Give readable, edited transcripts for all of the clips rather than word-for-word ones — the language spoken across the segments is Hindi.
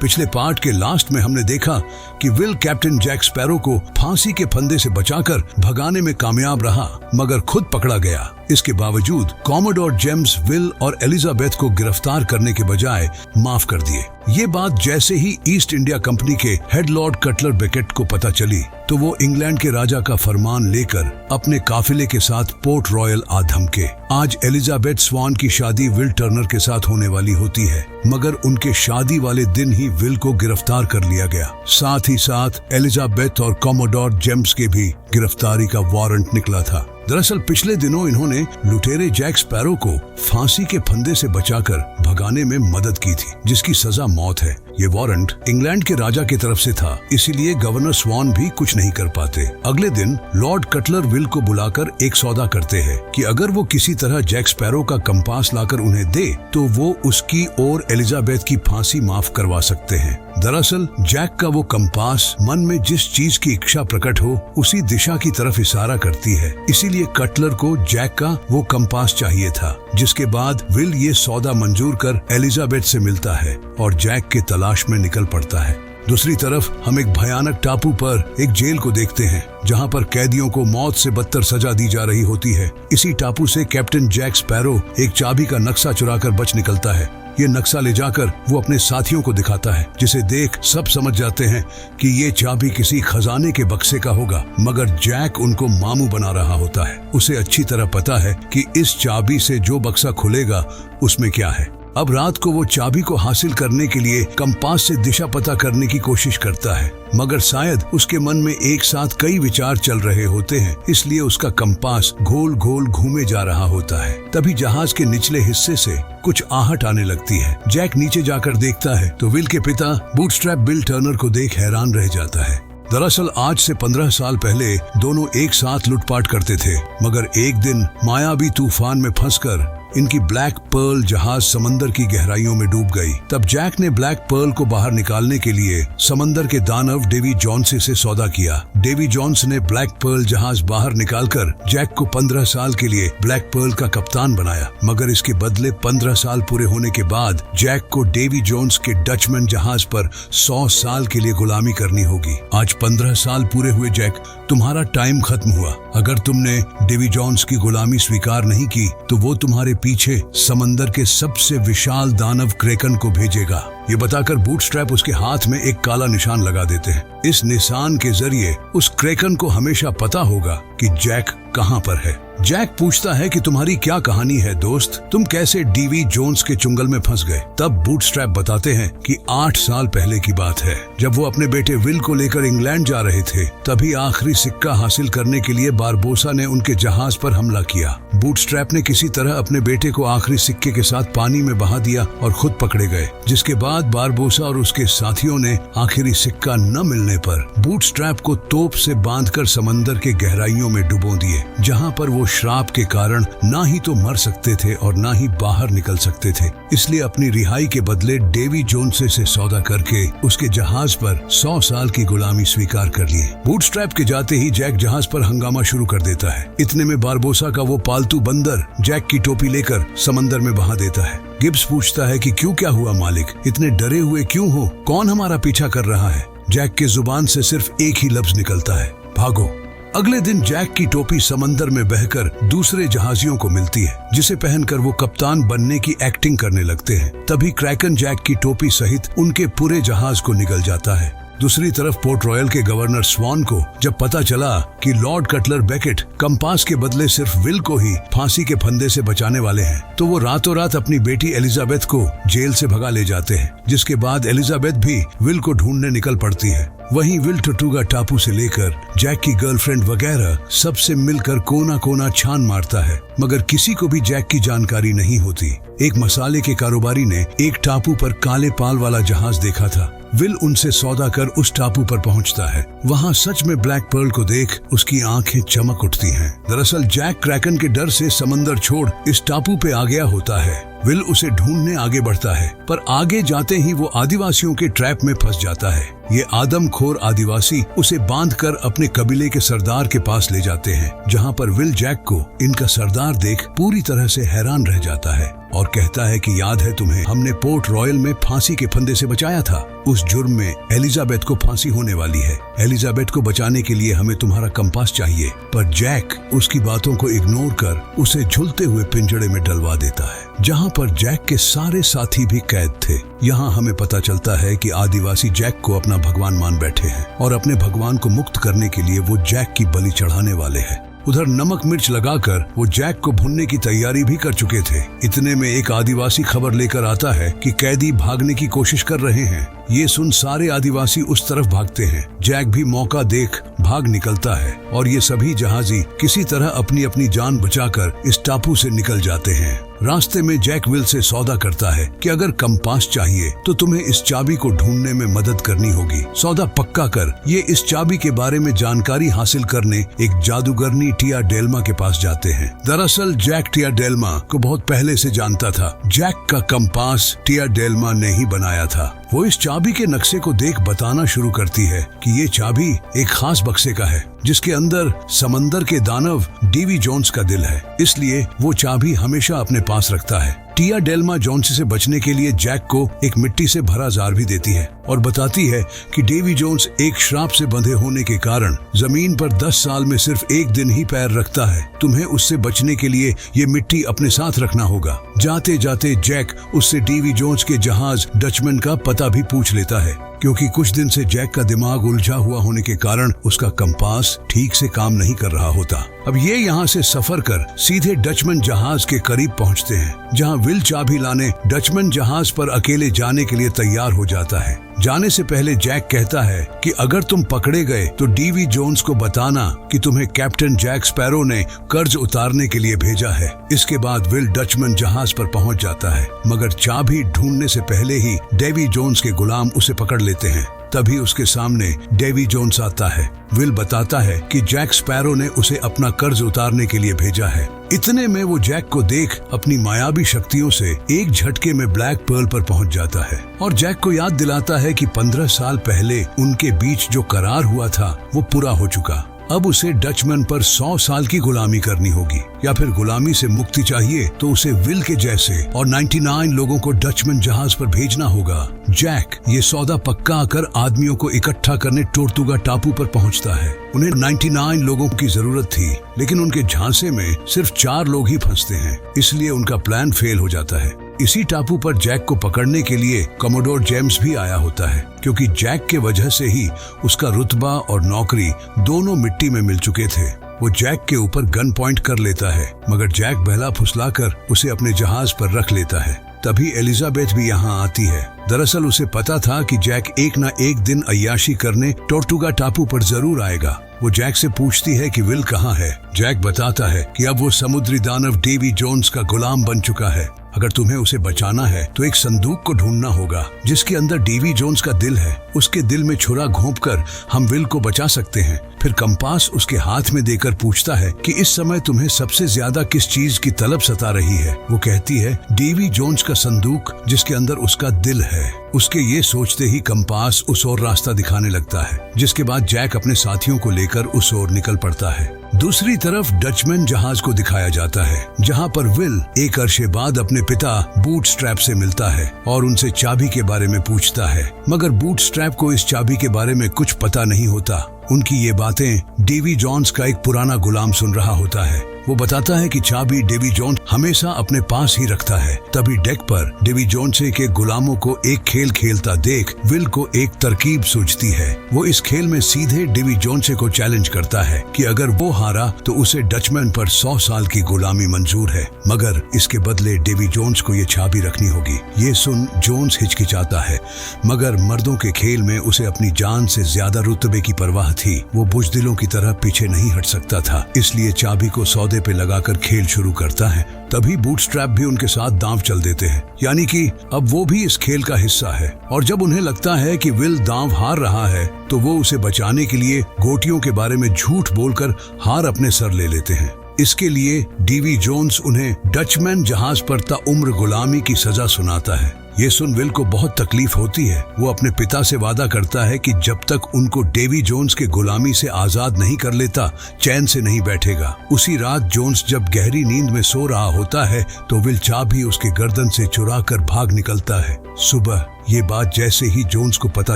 पिछले पार्ट के लास्ट में हमने देखा कि विल कैप्टन जैक स्पैरो को फांसी के फंदे से बचाकर भगाने में कामयाब रहा, मगर खुद पकड़ा गया। इसके बावजूद कॉमोडोर जेम्स विल और एलिजाबेथ को गिरफ्तार करने के बजाय माफ कर दिए। ये बात जैसे ही ईस्ट इंडिया कंपनी के हेड लॉर्ड कटलर बेकेट को पता चली तो वो इंग्लैंड के राजा का फरमान लेकर अपने काफिले के साथ पोर्ट रॉयल आ धमके। आज एलिजाबेथ स्वान की शादी विल टर्नर के साथ होने वाली होती है, मगर उनके शादी वाले दिन ही विल को गिरफ्तार कर लिया गया। साथ ही साथ एलिजाबेथ और कॉमोडोर जेम्स के भी गिरफ्तारी का वारंट निकला था। दरअसल पिछले दिनों इन्होंने लुटेरे जैक स्पैरो को फांसी के फंदे से बचाकर भगाने में मदद की थी, जिसकी सजा मौत है। ये वारंट इंग्लैंड के राजा की तरफ से था, इसीलिए गवर्नर स्वान भी कुछ नहीं कर पाते। अगले दिन लॉर्ड कटलर विल को बुलाकर एक सौदा करते हैं कि अगर वो किसी तरह जैक स्पैरो का कंपास लाकर उन्हें दे तो वो उसकी और एलिजाबेथ की फांसी माफ करवा सकते हैं। दरअसल जैक का वो कंपास मन में जिस चीज की इच्छा प्रकट हो उसी दिशा की तरफ इशारा करती है, इसीलिए कटलर को जैक का वो कंपास चाहिए था। जिसके बाद विल ये सौदा मंजूर कर एलिजाबेथ से मिलता है और जैक के तलाश में निकल पड़ता है। दूसरी तरफ हम एक भयानक टापू पर एक जेल को देखते हैं, जहां पर कैदियों को मौत से बदतर सजा दी जा रही होती है। इसी टापू से कैप्टन जैक स्पैरो एक चाबी का नक्शा चुराकर बच निकलता है। ये नक्शा ले जाकर वो अपने साथियों को दिखाता है, जिसे देख सब समझ जाते हैं कि ये चाबी किसी खजाने के बक्से का होगा, मगर जैक उनको मामू बना रहा होता है। उसे अच्छी तरह पता है कि इस चाबी से जो बक्सा खुलेगा उसमें क्या है। अब रात को वो चाबी को हासिल करने के लिए कंपास से दिशा पता करने की कोशिश करता है, मगर शायद उसके मन में एक साथ कई विचार चल रहे होते हैं, इसलिए उसका कंपास गोल गोल घूमे जा रहा होता है। तभी जहाज के निचले हिस्से से कुछ आहट आने लगती है। जैक नीचे जाकर देखता है तो विल के पिता बूटस्ट्रैप बिल टर्नर को देख हैरान रह जाता है। दरअसल आज से 15 साल पहले दोनों एक साथ लूटपाट करते थे, मगर एक दिन मायावी तूफान में फंसकर इनकी ब्लैक पर्ल जहाज समंदर की गहराइयों में डूब गई। तब जैक ने ब्लैक पर्ल को बाहर निकालने के लिए समंदर के दानव डेवी जोन्स से सौदा किया। डेवी जोन्स ने ब्लैक पर्ल जहाज बाहर निकालकर जैक को 15 साल के लिए ब्लैक पर्ल का कप्तान बनाया, मगर इसके बदले 15 साल पूरे होने के बाद जैक को डेवी जोन्स के डचमैन जहाज पर 100 साल के लिए गुलामी करनी होगी। आज 15 साल पूरे हुए जैक, तुम्हारा टाइम खत्म हुआ। अगर तुमने डेवी जोन्स की गुलामी स्वीकार नहीं की तो वो तुम्हारे पीछे समंदर के सबसे विशाल दानव क्रेकन को भेजेगा। ये बताकर बूटस्ट्रैप उसके हाथ में एक काला निशान लगा देते हैं। इस निशान के जरिए उस क्रेकन को हमेशा पता होगा कि जैक कहाँ पर है। जैक पूछता है कि तुम्हारी क्या कहानी है दोस्त, तुम कैसे डीवी जोन्स के चुंगल में फंस गए। तब बूटस्ट्रैप बताते हैं कि 8 साल पहले की बात है, जब वो अपने बेटे विल को लेकर इंग्लैंड जा रहे थे। तभी आखिरी सिक्का हासिल करने के लिए बारबोसा ने उनके जहाज पर हमला किया। बूटस्ट्रैप ने किसी तरह अपने बेटे को आखिरी सिक्के के साथ पानी में बहा दिया और खुद पकड़े गए, जिसके बाद बारबोसा और उसके साथियों ने आखिरी सिक्का न मिलने पर बूटस्ट्रैप को तोप से बांधकर समंदर के गहराइयों में डुबो दिए, जहां पर वो श्राप के कारण ना ही तो मर सकते थे और ना ही बाहर निकल सकते थे। इसलिए अपनी रिहाई के बदले डेवी जोन्स से सौदा करके उसके जहाज पर 100 साल की गुलामी स्वीकार कर लिए। बूटस्ट्रैप के जाते ही जैक जहाज पर हंगामा शुरू कर देता है। इतने में बारबोसा का वो पालतू बंदर जैक की टोपी लेकर समंदर में बहा देता है। गिब्स पूछता है कि क्यों, क्या हुआ मालिक, इतने डरे हुए क्यों हो, कौन हमारा पीछा कर रहा है। जैक के जुबान से सिर्फ एक ही लफ्ज निकलता है, भागो। अगले दिन जैक की टोपी समंदर में बहकर दूसरे जहाजियों को मिलती है, जिसे पहनकर वो कप्तान बनने की एक्टिंग करने लगते हैं। तभी क्रैकन जैक की टोपी सहित उनके पूरे जहाज को निगल जाता है। दूसरी तरफ पोर्ट रॉयल के गवर्नर स्वान को जब पता चला कि लॉर्ड कटलर बेकेट कंपास के बदले सिर्फ विल को ही फांसी के फंदे से बचाने वाले हैं, तो वो रातों रात अपनी बेटी एलिजाबेथ को जेल से भगा ले जाते हैं। जिसके बाद एलिजाबेथ भी विल को ढूंढने निकल पड़ती है। वहीं विल टर्टुगा टापू से लेकर जैक की गर्लफ्रेंड वगैरह सबसे मिलकर कोना कोना छान मारता है, मगर किसी को भी जैक की जानकारी नहीं होती। एक मसाले के कारोबारी ने एक टापू पर काले पाल वाला जहाज देखा था। विल उनसे सौदा कर उस टापू पर पहुंचता है। वहां सच में ब्लैक पर्ल को देख उसकी आंखें चमक उठती हैं। दरअसल जैक क्रैकन के डर से समंदर छोड़ इस टापू पे आ गया होता है। विल उसे ढूंढने आगे बढ़ता है, पर आगे जाते ही वो आदिवासियों के ट्रैप में फंस जाता है। ये आदमखोर आदिवासी उसे बांधकर अपने कबीले के सरदार के पास ले जाते हैं, जहां पर विल जैक को इनका सरदार देख पूरी तरह से हैरान रह जाता है। और कहता है कि याद है तुम्हें, हमने पोर्ट रॉयल में फांसी के फंदे से बचाया था। उस जुर्म में एलिजाबेथ को फांसी होने वाली है। एलिजाबेथ को बचाने के लिए हमें तुम्हारा कंपास चाहिए। पर जैक उसकी बातों को इग्नोर कर उसे झुलते हुए पिंजड़े में डलवा देता है, जहाँ पर जैक के सारे साथी भी कैद थे। यहाँ हमें पता चलता है कि आदिवासी जैक को अपना भगवान मान बैठे हैं और अपने भगवान को मुक्त करने के लिए वो जैक की बलि चढ़ाने वाले हैं। उधर नमक मिर्च लगाकर वो जैक को भुनने की तैयारी भी कर चुके थे। इतने में एक आदिवासी खबर लेकर आता है कि कैदी भागने की कोशिश कर रहे हैं। ये सुन सारे आदिवासी उस तरफ भागते हैं। जैक भी मौका देख भाग निकलता है और ये सभी जहाजी किसी तरह अपनी अपनी जान बचाकर इस टापू से निकल जाते हैं। रास्ते में जैक विल से सौदा करता है कि अगर कंपास चाहिए तो तुम्हें इस चाबी को ढूंढने में मदद करनी होगी। सौदा पक्का कर ये इस चाबी के बारे में जानकारी हासिल करने एक जादूगरनी टिया डेल्मा के पास जाते हैं। दरअसल जैक टिया डेल्मा को बहुत पहले से जानता था। जैक का कंपास टिया डेल्मा ने ही बनाया था। वो इस चाबी के नक्शे को देख बताना शुरू करती है कि ये चाबी एक खास बक्से का है जिसके अंदर समंदर के दानव डेवी जोन्स का दिल है, इसलिए वो चाबी हमेशा अपने पास रखता है। टिया डेल्मा जोन्स से बचने के लिए जैक को एक मिट्टी से भरा जार भी देती है और बताती है कि डेवी जोन्स एक श्राप से बंधे होने के कारण जमीन पर 10 साल में सिर्फ एक दिन ही पैर रखता है। तुम्हें उससे बचने के लिए ये मिट्टी अपने साथ रखना होगा। जाते जाते जैक उससे डेवी जोन्स के जहाज डचमैन का पता भी पूछ लेता है, क्योंकि कुछ दिन से जैक का दिमाग उलझा हुआ होने के कारण उसका कंपास ठीक से काम नहीं कर रहा होता। अब ये यहाँ से सफर कर सीधे डचमैन जहाज के करीब पहुँचते हैं, जहाँ विल चाबी लाने डचमैन जहाज पर अकेले जाने के लिए तैयार हो जाता है। जाने से पहले जैक कहता है कि अगर तुम पकड़े गए तो डेवी जोन्स को बताना कि तुम्हें कैप्टन जैक स्पैरो ने कर्ज उतारने के लिए भेजा है। इसके बाद विल डचमैन जहाज पर पहुंच जाता है, मगर चाबी ढूंढने से पहले ही डेवी जोन्स के गुलाम उसे पकड़ लेते हैं। तभी उसके सामने डेवी जोन्स आता है। विल बताता है कि जैक स्पैरो ने उसे अपना कर्ज उतारने के लिए भेजा है। इतने में वो जैक को देख अपनी मायावी शक्तियों से एक झटके में ब्लैक पर्ल पर पहुंच जाता है और जैक को याद दिलाता है कि 15 साल पहले उनके बीच जो करार हुआ था वो पूरा हो चुका। अब उसे डचमैन पर 100 साल की गुलामी करनी होगी, या फिर गुलामी से मुक्ति चाहिए तो उसे विल के जैसे और 99 लोगों को डचमैन जहाज पर भेजना होगा। जैक ये सौदा पक्का कर आदमियों को इकट्ठा करने टोर्टुगा टापू पर पहुंचता है। उन्हें 99 लोगों की जरूरत थी, लेकिन उनके झांसे में सिर्फ 4 लोग ही फंसते हैं, इसलिए उनका प्लान फेल हो जाता है। इसी टापू पर जैक को पकड़ने के लिए कमोडोर जेम्स भी आया होता है, क्योंकि जैक के वजह से ही उसका रुतबा और नौकरी दोनों मिट्टी में मिल चुके थे। वो जैक के ऊपर गन पॉइंट कर लेता है, मगर जैक बहला फुसलाकर उसे अपने जहाज पर रख लेता है। तभी एलिजाबेथ भी यहाँ आती है। दरअसल उसे पता था कि जैक एक ना एक दिन अय्याशी करने टोर्टुगा टापू पर जरूर आएगा। वो जैक से पूछती है कि विल कहाँ है। जैक बताता है कि अब वो समुद्री दानव डेवी जोन्स का गुलाम बन चुका है। अगर तुम्हें उसे बचाना है तो एक संदूक को ढूंढना होगा जिसके अंदर डेवी जोन्स का दिल है। उसके दिल में छुरा घोंपकर हम विल को बचा सकते हैं। फिर कंपास उसके हाथ में देकर पूछता है कि इस समय तुम्हें सबसे ज्यादा किस चीज की तलब सता रही है। वो कहती है डेवी जोन्स का संदूक जिसके अंदर उसका दिल है। उसके ये सोचते ही कंपास उस ओर रास्ता दिखाने लगता है, जिसके बाद जैक अपने साथियों को लेकर उस ओर निकल पड़ता है। दूसरी तरफ डचमैन जहाज को दिखाया जाता है, जहाँ पर विल एक अरसे बाद अपने पिता बूटस्ट्रैप से मिलता है और उनसे चाबी के बारे में पूछता है, मगर बूटस्ट्रैप को इस चाबी के बारे में कुछ पता नहीं होता। उनकी ये बातें डेवी जोन्स का एक पुराना गुलाम सुन रहा होता है। वो बताता है कि चाबी डेवी जोन्स हमेशा अपने पास ही रखता है। तभी डेक पर डेवी जोन्स के गुलामों को एक खेल खेलता देख विल को एक तरकीब सूझती है। वो इस खेल में सीधे डेवी जोन्स को चैलेंज करता है कि अगर वो हारा तो उसे डचमैन पर 100 साल की गुलामी मंजूर है, मगर इसके बदले डेवी जोन्स को ये चाबी रखनी होगी। ये सुन जोन्स हिचकिचाता है, मगर मर्दों के खेल में उसे अपनी जान से ज्यादा रुतबे की परवाह थी। वो बुज़दिलों की तरह पीछे नहीं हट सकता था, इसलिए चाबी को सौदे पे लगाकर खेल शुरू करता है। तभी बूटस्ट्रैप भी उनके साथ दांव चल देते हैं, यानी कि अब वो भी इस खेल का हिस्सा है। और जब उन्हें लगता है कि विल दांव हार रहा है तो वो उसे बचाने के लिए गोटियों के बारे में झूठ बोलकर हार अपने सर ले लेते हैं। इसके लिए डेवी जोन्स उन्हें डचमैन जहाज पर ताउम्र गुलामी की सजा सुनाता है। ये सुन विल को बहुत तकलीफ होती है। वो अपने पिता से वादा करता है कि जब तक उनको डेवी जोन्स के गुलामी से आजाद नहीं कर लेता चैन से नहीं बैठेगा। उसी रात जोन्स जब गहरी नींद में सो रहा होता है तो विल चाबी उसके गर्दन से चुरा कर भाग निकलता है। सुबह ये बात जैसे ही जोन्स को पता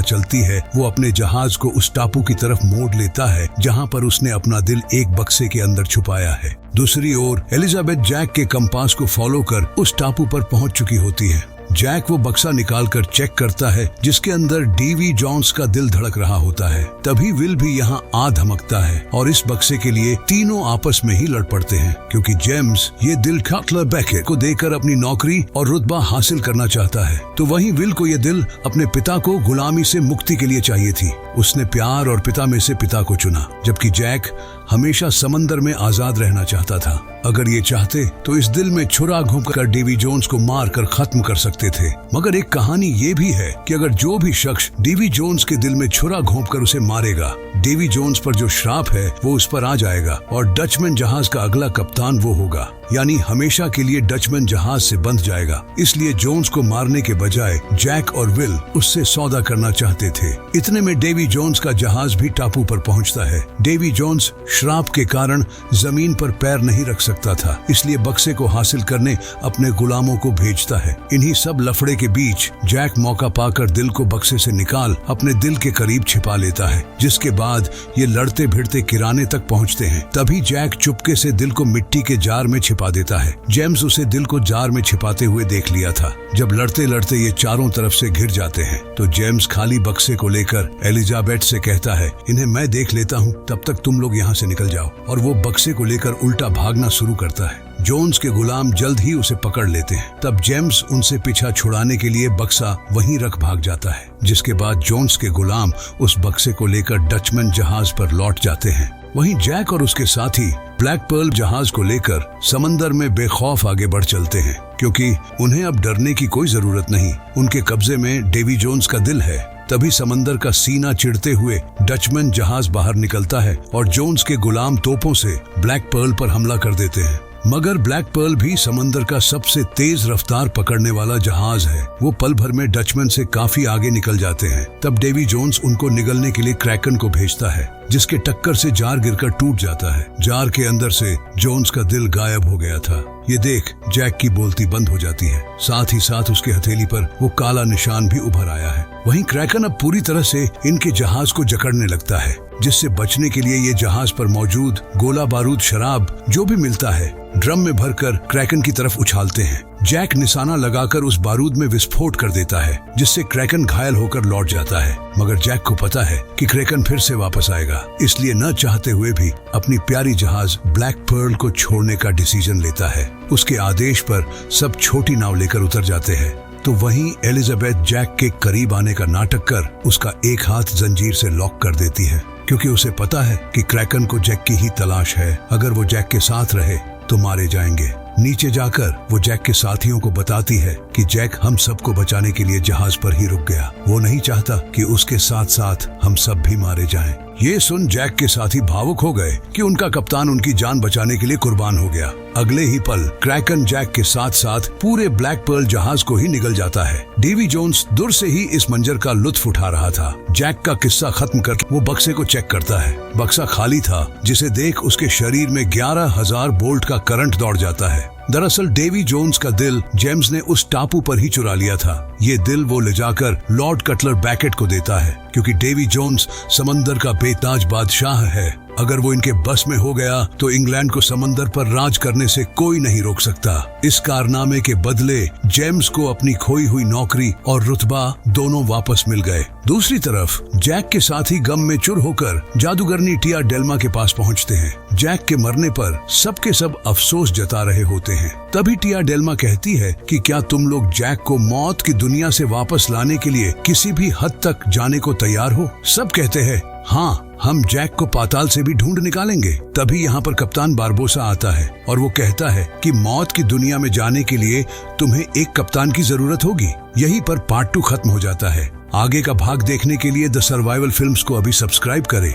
चलती है वो अपने जहाज को उस टापू की तरफ मोड़ लेता है जहां पर उसने अपना दिल एक बक्से के अंदर छुपाया है। दूसरी ओर एलिजाबेथ जैक के कंपास को फॉलो कर उस टापू पर पहुंच चुकी होती है। जैक वो बक्सा निकालकर चेक करता है जिसके अंदर डेवी जोन्स का दिल धड़क रहा होता है। तभी विल भी यहाँ आ धमकता है और इस बक्से के लिए तीनों आपस में ही लड़ पड़ते हैं क्योंकि जेम्स ये दिल कटलर बैकेट को देकर अपनी नौकरी और रुतबा हासिल करना चाहता है, तो वहीं विल को ये दिल अपने पिता को गुलामी से मुक्ति के लिए चाहिए थी। उसने प्यार और पिता में से पिता को चुना, जबकि जैक हमेशा समंदर में आजाद रहना चाहता था। अगर ये चाहते तो इस दिल में छुरा घुमाकर डेवी जोन्स को मार कर खत्म कर सकते थे। मगर एक कहानी ये भी है कि अगर जो भी शख्स डेवी जोन्स के दिल में छुरा घोंपकर उसे मारेगा, डेवी जोन्स पर जो श्राप है वो उस पर आ जाएगा और डचमैन जहाज का अगला कप्तान वो होगा, यानी हमेशा के लिए डचमैन जहाज से बंध जाएगा। इसलिए जोन्स को मारने के बजाय जैक और विल उससे सौदा करना चाहते थे। इतने में डेवी जोन्स का जहाज भी टापू पर पहुंचता है। डेवी जोन्स श्राप के कारण जमीन पर पैर नहीं रख सकता था, इसलिए बक्से को हासिल करने अपने गुलामों को भेजता है। इन्हीं सब लफड़े के बीच जैक मौका पाकर दिल को बक्से से निकाल अपने दिल के करीब छिपा लेता है, जिसके बाद ये लड़ते भिड़ते किराने तक पहुंचते हैं। तभी जैक चुपके से दिल को मिट्टी के जार में छिपा देता है। जेम्स उसे दिल को जार में छिपाते हुए देख लिया था। जब लड़ते लड़ते ये चारों तरफ से घिर जाते हैं तो जेम्स खाली बक्से को लेकर एलिजाबेथ से कहता है, इन्हें मैं देख लेता हूँ, तब तक तुम लोग यहाँ से निकल जाओ। और वो बक्से को लेकर उल्टा भागना शुरू करता है। जोन्स के गुलाम जल्द ही उसे पकड़ लेते हैं। तब जेम्स उनसे पीछा छुड़ाने के लिए बक्सा वहीं रख भाग जाता है, जिसके बाद जोन्स के गुलाम उस बक्से को लेकर डचमैन जहाज पर लौट जाते हैं। वहीं जैक और उसके साथी ब्लैक पर्ल जहाज को लेकर समंदर में बेखौफ आगे बढ़ चलते हैं, क्योंकि उन्हें अब डरने की कोई जरूरत नहीं। उनके कब्जे में डेवी जोन्स का दिल है। तभी समंदर का सीना चिढ़ते हुए डचमैन जहाज बाहर निकलता है और जोन्स के गुलाम तोपों से ब्लैक पर्ल पर हमला कर देते हैं। मगर ब्लैक पर्ल भी समंदर का सबसे तेज रफ्तार पकड़ने वाला जहाज है। वो पल भर में डचमैन से काफी आगे निकल जाते हैं। तब डेवी जोन्स उनको निगलने के लिए क्रैकन को भेजता है, जिसके टक्कर से जार गिरकर टूट जाता है। जार के अंदर से जोन्स का दिल गायब हो गया था। ये देख जैक की बोलती बंद हो जाती है। साथ ही साथ उसके हथेली पर वो काला निशान भी उभर आया है। वहीं क्रैकन अब पूरी तरह से इनके जहाज को जकड़ने लगता है, जिससे बचने के लिए ये जहाज पर मौजूद गोला बारूद शराब जो भी मिलता है ड्रम में भरकर क्रैकन की तरफ उछालते हैं। जैक निशाना लगाकर उस बारूद में विस्फोट कर देता है, जिससे क्रैकन घायल होकर लौट जाता है। मगर जैक को पता है कि क्रैकन फिर से वापस आएगा, इसलिए न चाहते हुए भी अपनी प्यारी जहाज ब्लैक पर्ल को छोड़ने का डिसीजन लेता है। उसके आदेश पर सब छोटी नाव लेकर उतर जाते हैं। तो वहीं एलिजाबेथ जैक के करीब आने का नाटक कर उसका एक हाथ जंजीर से लॉक कर देती है, क्योंकि उसे पता है कि क्रैकन को जैक की ही तलाश है। अगर वो जैक के साथ रहे तो मारे जाएंगे। नीचे जाकर वो जैक के साथियों को बताती है कि जैक हम सबको बचाने के लिए जहाज पर ही रुक गया। वो नहीं चाहता कि उसके साथ साथ हम सब भी मारे जाएं। ये सुन जैक के साथी भावुक हो गए कि उनका कप्तान उनकी जान बचाने के लिए कुर्बान हो गया। अगले ही पल क्रैकन जैक के साथ साथ पूरे ब्लैक पर्ल जहाज को ही निगल जाता है। डेवी जोन्स दूर से ही इस मंजर का लुत्फ उठा रहा था। जैक का किस्सा खत्म करके वो बक्से को चेक करता है। बक्सा खाली था, जिसे देख उसके शरीर में 11,000 बोल्ट का करंट दौड़ जाता है। दरअसल डेवी जोन्स का दिल जेम्स ने उस टापू पर ही चुरा लिया था। ये दिल वो ले जाकर लॉर्ड कटलर बैकेट को देता है, क्योंकि डेवी जोन्स समंदर का बेताज बादशाह है। अगर वो इनके बस में हो गया तो इंग्लैंड को समंदर पर राज करने से कोई नहीं रोक सकता। इस कारनामे के बदले जेम्स को अपनी खोई हुई नौकरी और रुतबा दोनों वापस मिल गए। दूसरी तरफ जैक के साथी गम में चुर होकर जादूगरनी टिया डेल्मा के पास पहुंचते हैं। जैक के मरने पर सबके सब अफसोस जता रहे होते हैं। तभी टिया डेल्मा कहती है कि क्या तुम लोग जैक को मौत की दुनिया से वापस लाने के लिए किसी भी हद तक जाने को तैयार हो? सब कहते हैं हाँ, हम जैक को पाताल से भी ढूंढ निकालेंगे। तभी यहाँ पर कप्तान बारबोसा आता है और वो कहता है कि मौत की दुनिया में जाने के लिए तुम्हें एक कप्तान की जरूरत होगी। यहीं पर पार्ट 2 खत्म हो जाता है। आगे का भाग देखने के लिए द सर्वाइवल फिल्म्स को अभी सब्सक्राइब करें।